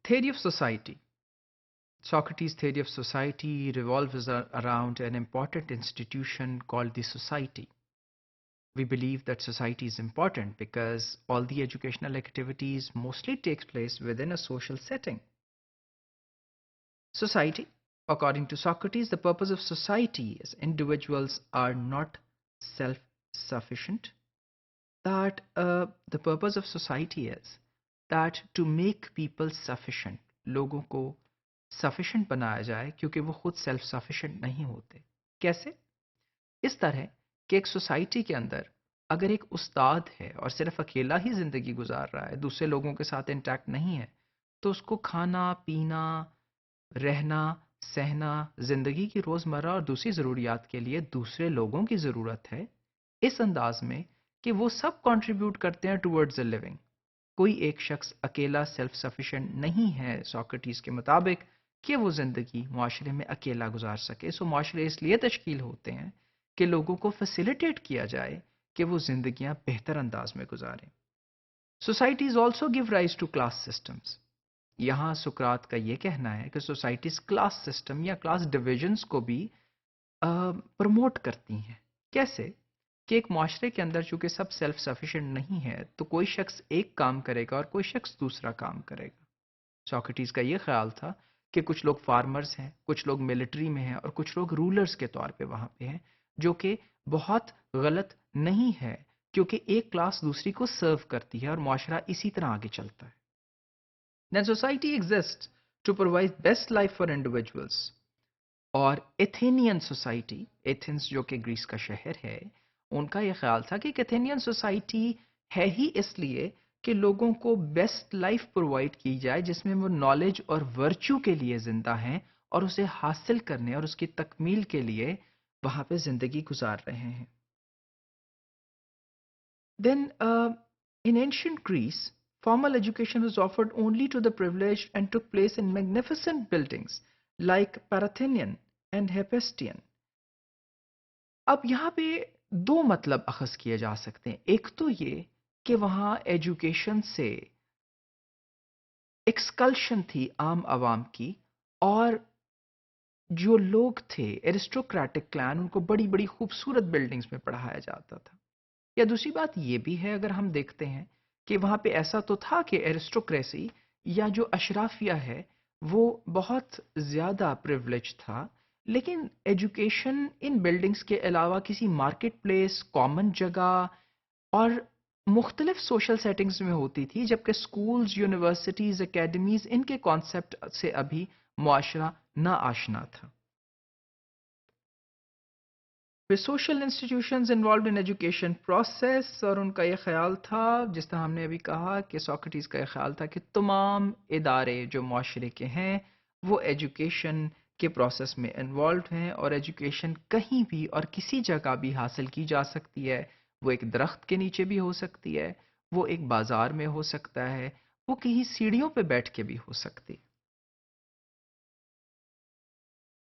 Theory of society. Socrates' theory of society revolves around an important institution called the society. We believe that society is important because all the educational activities mostly takes place within a social setting. Society, according to Socrates, the purpose of society is individuals are not self-sufficient. That the purpose of society is that to make people sufficient, लोगों को sufficient बनाया जाए क्योंकि वो खुद self sufficient नहीं होते. कैसे? इस तरह कि एक सोसाइटी के अंदर अगर एक उस्ताद है और सिर्फ अकेला ही जिंदगी गुजार रहा है, दूसरे लोगों के साथ इंटैक्ट नहीं है, तो उसको खाना पीना, रहना, सहना, जिंदगी की रोजमर्रा और दूसरी जरूरियात के लिए दूसरे लोगों की जरूरत है, इस अंदाज में कि वो सब कंट्रीब्यूट करते हैं टुवर्ड्स अ लिविंग. कोई एक शख्स अकेला सेल्फ सफिशिएंट नहीं है सोक्रेटिस के मुताबिक कि वो जिंदगी मुआशरे में अकेला गुजार सके. सो मुआशरे इसलिए तश्कील होते हैं कि लोगों को फैसिलिटेट किया जाए कि वो जिंदगियां बेहतर अंदाज में गुजारें. Societies also give rise to class systems. यहाँ सुकरात का ये कहना है कि सोसाइटीज क्लास सिस्टम या क्लास डिविजन्स को भी प्रमोट करती हैं. कैसे? कि एक माशरे के अंदर चूंकि सब सेल्फ सफिशिएंट नहीं है, तो कोई शख्स एक काम करेगा और कोई शख्स दूसरा काम करेगा. सोक्रेटिस का ये ख्याल था कि कुछ लोग फार्मर्स हैं, कुछ लोग मिलिट्री में हैं और कुछ लोग रूलर्स के तौर पे वहां पे हैं, जो कि बहुत गलत नहीं है क्योंकि एक क्लास दूसरी को सर्व करती है और माशरा इसी तरह आगे चलता है. Then society exists to provide best life for individuals. और एथेनियन सोसाइटी, एथेंस जो कि ग्रीस का शहर है, उनका यह ख्याल था कि एथेनियन सोसाइटी है ही इसलिए कि लोगों को बेस्ट लाइफ प्रोवाइड की जाए जिसमें वो नॉलेज और वर्च्यू के लिए जिंदा हैं और उसे हासिल करने और उसकी तकमील के लिए वहां पे जिंदगी गुजार रहे हैं. Then in ancient Greece formal education was offered only to the privileged and took place in magnificent buildings like Parathenion and Hephaestion. अब यहाँ पे दो मतलब अखज़ किए जा सकते हैं. एक तो ये कि वहाँ एजुकेशन से एक्सकल्शन थी आम आवाम की, और जो लोग थे एरिस्टोक्रेटिक क्लैन, उनको बड़ी बड़ी खूबसूरत बिल्डिंग्स में पढ़ाया जाता था. या दूसरी बात ये भी है, अगर हम देखते हैं कि वहाँ पे ऐसा तो था कि एरिस्टोक्रेसी या जो अशराफिया है वो बहुत ज़्यादा प्रिविलेज था, लेकिन एजुकेशन इन बिल्डिंग्स के अलावा किसी मार्केट प्लेस, कॉमन जगह और मुख्तलिफ सोशल सेटिंग्स में होती थी, जबकि स्कूल्स, यूनिवर्सिटीज़, एकेडमीज़ इनके कॉन्सेप्ट से अभी मुआशरा ना आशना था. फिर social institutions involve in education process, और उनका यह ख्याल था, जिस तरह हमने अभी कहा कि सोक्रेटिस का यह ख्याल था कि तमाम इदारे जो माशरे के हैं वो एजुकेशन के प्रोसेस में इन्वॉल्व हैं, और एजुकेशन कहीं भी और किसी जगह भी हासिल की जा सकती है. वो एक दरख्त के नीचे भी हो सकती है, वो एक बाजार में हो सकता है, वो कहीं सीढ़ियों पे बैठ के भी हो सकती है.